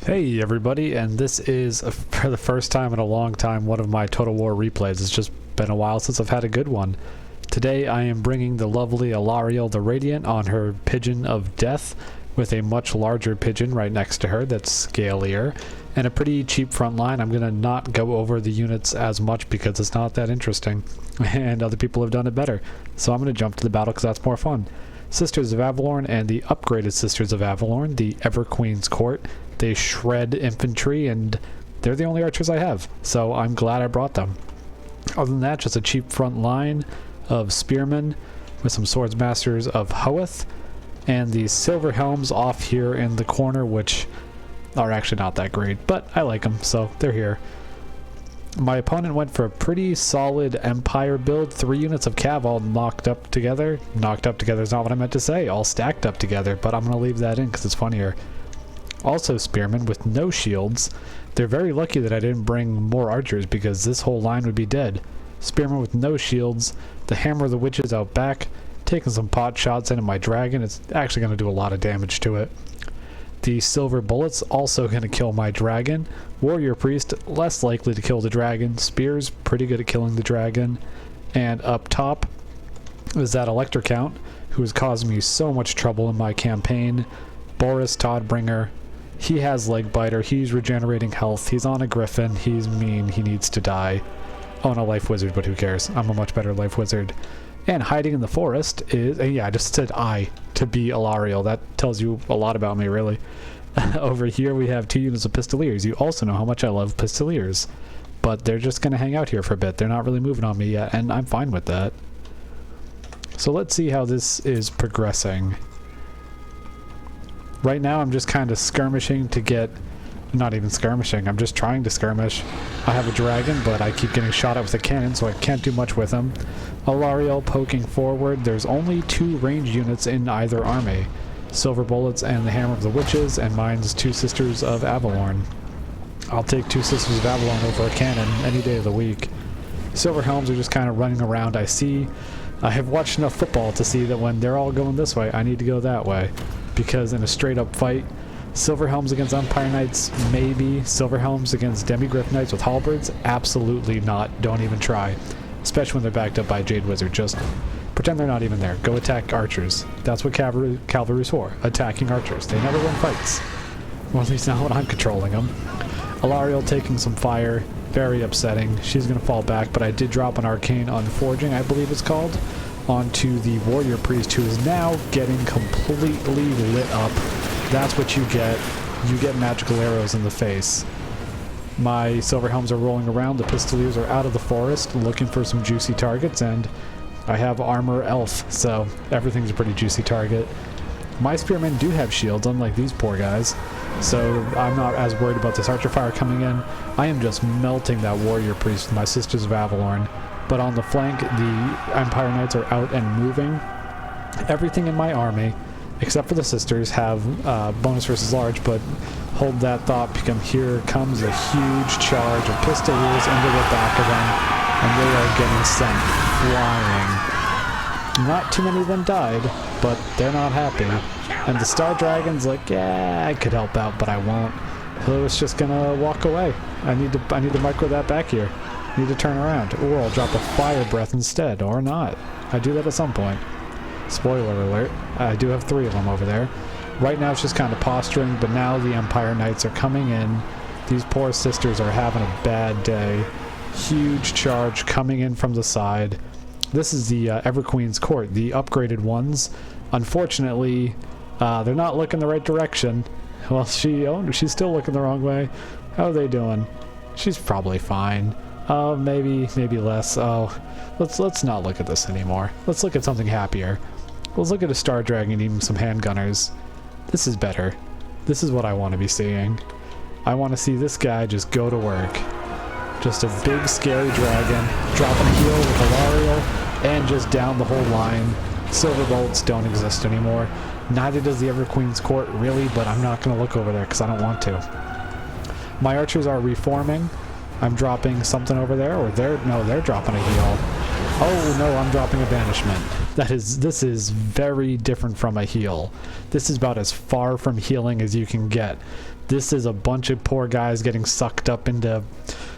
Hey everybody, and this is, for the first time in a long time, one of my Total War replays. It's just been a while since I've had a good one. Today I am bringing the lovely Alarielle the Radiant on her Pigeon of Death, with a much larger pigeon right next to her that's scalier, and a pretty cheap front line. I'm going to not go over the units as much because it's not that interesting, and other people have done it better. So I'm going to jump to the battle because that's more fun. Sisters of Averlorn and the upgraded Sisters of Averlorn, the Everqueen's Court. They shred infantry, and they're the only archers I have, so I'm glad I brought them. Other than that, just a cheap front line of spearmen with some swordsmasters of Hoeth, and the silver helms off here in the corner, which are actually not that great, but I like them, so they're here. My opponent went for a pretty solid Empire build, 3 units of cav all knocked up together. Knocked up together is not what I meant to say, all stacked up together, but I'm going to leave that in because it's funnier. Also spearmen with no shields. They're very lucky that I didn't bring more archers because this whole line would be dead. Spearmen with no shields, the Hammer of the Witches out back, taking some pot shots into my dragon. It's actually going to do a lot of damage to it. The silver bullets also going to kill my dragon. Warrior Priest, less likely to kill the dragon. Spears, pretty good at killing the dragon. And up top is that Elector Count, who has caused me so much trouble in my campaign. Boris Toddbringer. He has Leg Biter, he's regenerating health, he's on a griffin, he's mean, he needs to die. Oh, and a life wizard, but who cares? I'm a much better life wizard. And hiding in the forest is, yeah, I just said I to be Alarielle. That tells you a lot about me, really. Over here we have 2 units of Pistoliers. You also know how much I love Pistoliers. But they're just going to hang out here for a bit. They're not really moving on me yet, and I'm fine with that. So let's see how this is progressing. Right now I'm just kind of skirmishing to get... Not even skirmishing, I'm just trying to skirmish. I have a dragon, but I keep getting shot at with a cannon, so I can't do much with him. Alarielle poking forward. There's only 2 range units in either army. Silver Bullets and the Hammer of the Witches, and mine's 2 Sisters of Averlorn. I'll take 2 Sisters of Averlorn over a cannon any day of the week. Silver Helms are just kind of running around. I have watched enough football to see that when they're all going this way, I need to go that way. Because in a straight up fight, Silver Helms against Empire Knights, maybe. Silver Helms against Demigryph Knights with halberds, absolutely not. Don't even try. Especially when they're backed up by Jade Wizard. Just pretend they're not even there. Go attack archers. That's what cavalry's for. Attacking archers. They never win fights. Or at least not when I'm controlling them. Alarielle taking some fire. Very upsetting. She's going to fall back, but I did drop an Arcane Unforging, I believe it's called, onto the Warrior Priest, who is now getting completely lit up. That's what you get. You get magical arrows in the face. My Silver Helms are rolling around. The Pistoliers are out of the forest looking for some juicy targets, and I have Armor Elf, so everything's a pretty juicy target. My Spearmen do have shields, unlike these poor guys, so I'm not as worried about this Archer Fire coming in. I am just melting that Warrior Priest with my Sisters of Averlorn. But on the flank, the Empire Knights are out and moving. Everything in my army, except for the Sisters, have bonus versus large, but hold that thought because here comes a huge charge of Pistoliers into the back of them, and they are getting sent flying. Not too many of them died, but they're not happy. And the Star Dragon's like, yeah, I could help out, but I won't. So it's just gonna walk away. I need to micro that back here. Need to turn around, or I'll drop a Fire Breath instead, or not. I do that at some point. Spoiler alert, I do have 3 of them over there. Right now it's just kind of posturing, but now the Empire Knights are coming in. These poor sisters are having a bad day. Huge charge coming in from the side. This is the Everqueen's Court, the upgraded ones. Unfortunately, they're not looking the right direction. Well, she's still looking the wrong way. How are they doing? She's probably fine. Maybe less. Oh, let's not look at this anymore. Let's look at something happier. Let's look at a Star Dragon eating some handgunners. This is better. This is what I want to be seeing. I want to see this guy just go to work. Just a big scary dragon, dropping a heal with Alarielle, and just down the whole line. Silver Bolts don't exist anymore. Neither does the Everqueen's Court, really, but I'm not going to look over there because I don't want to. My archers are reforming. I'm dropping something over there, or they're dropping a heal. Oh no, I'm dropping a banishment. This is very different from a heal. This is about as far from healing as you can get. This is a bunch of poor guys getting sucked up into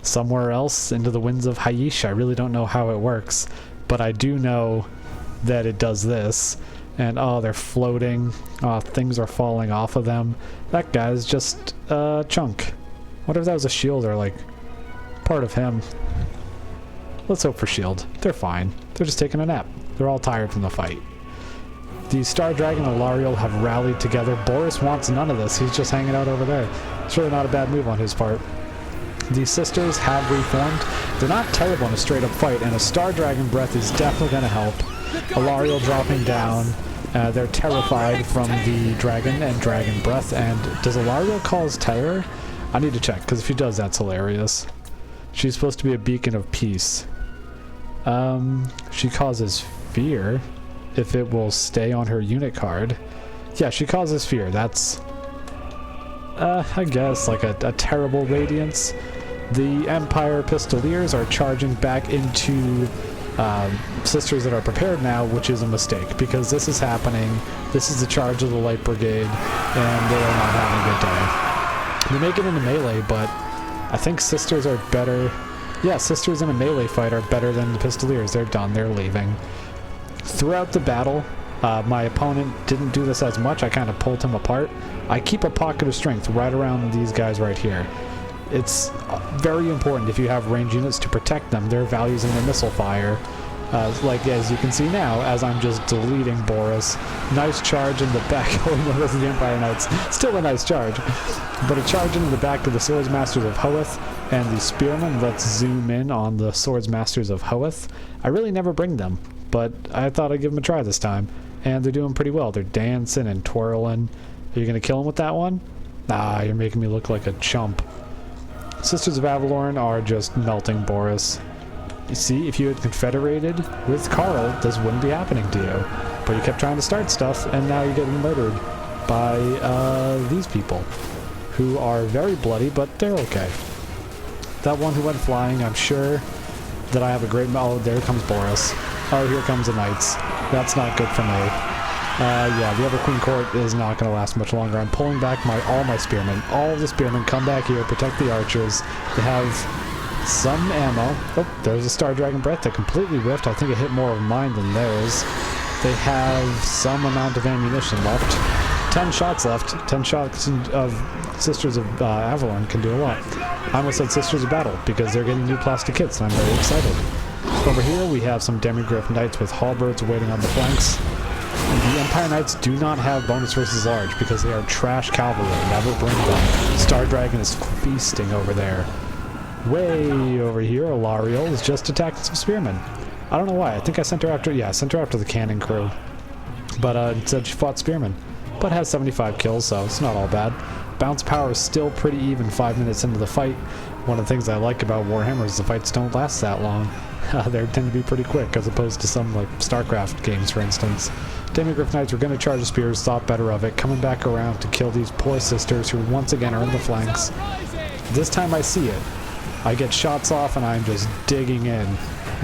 somewhere else, into the winds of Haish. I really don't know how it works, but I do know that it does this. And oh, they're floating. Oh, things are falling off of them. That guy's just a chunk. What if that was a shield or like part of him? Let's hope for shield. They're fine. They're just taking a nap. They're all tired from the fight. The Star Dragon and Alarielle have rallied together. Boris wants none of this. He's just hanging out over there. It's really not a bad move on his part. The sisters have reformed. They're not terrible in a straight up fight, and a Star Dragon breath is definitely going to help. Alarielle dropping down. They're terrified from the dragon and dragon breath. And does Alarielle cause terror? I need to check, because if she does, that's hilarious. She's supposed to be a beacon of peace. She causes fear if it will stay on her unit card. Yeah, she causes fear. That's, I guess, like a terrible radiance. The Empire Pistoliers are charging back into sisters that are prepared now, which is a mistake, because this is happening. This is the charge of the Light Brigade, and they are not having a good day. They make it into melee, but I think sisters are better. Yeah, sisters in a melee fight are better than the Pistoliers. They're done. They're leaving. Throughout the battle, my opponent didn't do this as much. I kind of pulled him apart. I keep a pocket of strength right around these guys right here. It's very important if you have range units to protect them. Their values in their missile fire. Like as you can see now, as I'm just deleting Boris. Nice charge in the back. Oh no, this is the Empire Knights. Still a nice charge. But a charge into the back of the Swords Masters of Hoeth and the Spearmen. Let's zoom in on the Swords Masters of Hoeth. I really never bring them, but I thought I'd give them a try this time. And they're doing pretty well. They're dancing and twirling. Are you going to kill them with that one? Nah, you're making me look like a chump. Sisters of Averlorn are just melting Boris. You see, if you had confederated with Karl, this wouldn't be happening to you. But you kept trying to start stuff, and now you're getting murdered by these people, who are very bloody, but they're okay. That one who went flying, I'm sure that I have a great... Oh, there comes Boris. Oh, here comes the Knights. That's not good for me. Yeah, the Everqueen Court is not going to last much longer. I'm pulling back all my spearmen. All of the spearmen come back here, protect the archers. They have some ammo. Oh, there's a Star Dragon Breath that completely whiffed. I think it hit more of mine than theirs. They have some amount of ammunition left. 10 shots left. 10 shots of Sisters of Averlorn can do a lot. I almost said Sisters of Battle because they're getting new plastic kits and I'm very excited. Over here we have some Demigryph Knights with halberds waiting on the flanks. The Empire Knights do not have bonus versus large because they are trash cavalry. Never bring them. Star Dragon is feasting over there. Way over here, Alarielle is just attacking some spearmen. I don't know why. I think I sent her after... Yeah, I sent her after the cannon crew. But instead she fought spearmen. But has 75 kills, so it's not all bad. Bounce power is still pretty even 5 minutes into the fight. One of the things I like about Warhammer is the fights don't last that long. They tend to be pretty quick, as opposed to some, like, StarCraft games, for instance. Demigryph Knights were going to charge the spears, thought better of it, coming back around to kill these poor sisters who once again are in the flanks. This time I see it. I get shots off and I'm just digging in.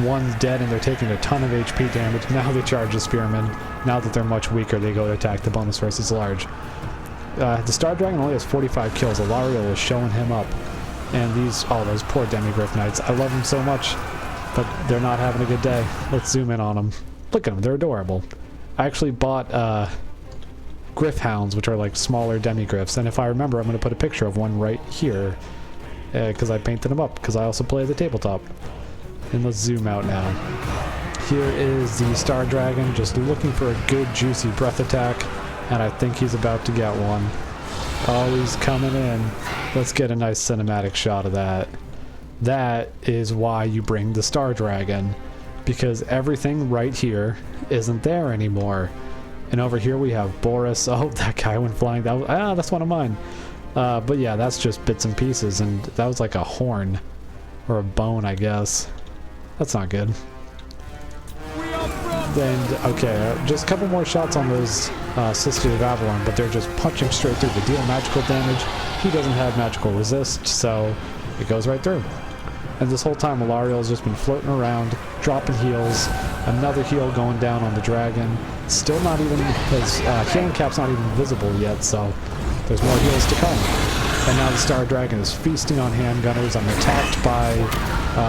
One's dead and they're taking a ton of HP damage. Now they charge the spearmen. Now that they're much weaker, they go to attack the bonus versus large. The Star Dragon only has 45 kills. Alarielle is showing him up. And these, oh, those poor Demigryph Knights. I love them so much, but they're not having a good day. Let's zoom in on them. Look at them, they're adorable. I actually bought Gryph Hounds, which are like smaller Demigryphs, and if I remember, I'm going to put a picture of one right here, because I painted them up, because I also play the tabletop. And let's zoom out now. Here is the Star Dragon, just looking for a good, juicy breath attack, and I think he's about to get one. Oh, he's coming in. Let's get a nice cinematic shot of that. That is why you bring the Star Dragon, because everything right here isn't there anymore. And over here we have Boris. Oh, that guy went flying. That's one of mine. But yeah, that's just bits and pieces, and that was like a horn or a bone, I guess. That's not good. And okay, just a couple more shots on those Sisters of Averlorn, but they're just punching straight through. They deal magical damage. He doesn't have magical resist, so it goes right through. And this whole time Alarielle's just been floating around, dropping heals, another heal going down on the dragon. Still not even, his healing cap's not even visible yet, so there's more heals to come. And now the Star Dragon is feasting on handgunners. I'm attacked by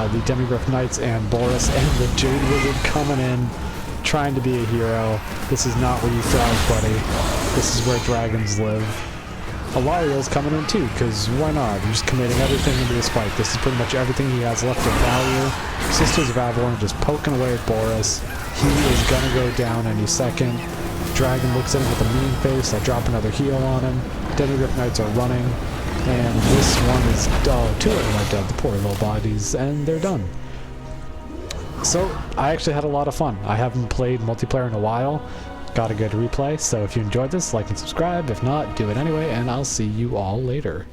the Demigryph Knights and Boris, and the Jade Wizard coming in, trying to be a hero. This is not where you thrive, buddy. This is where dragons live. Alarielle's coming in too, because why not? I'm just committing everything into this fight. This is pretty much everything he has left of value. Sisters of Averlorn just poking away at Boris. He is gonna go down any second. Dragon looks at him with a mean face. I drop another heal on him. Demigryph Knights are running. And this one is, oh, two of them are dead, the poor little bodies, and they're done. So, I actually had a lot of fun. I haven't played multiplayer in a while. Got a good replay, so if you enjoyed this, like and subscribe. If not, do it anyway, and I'll see you all later.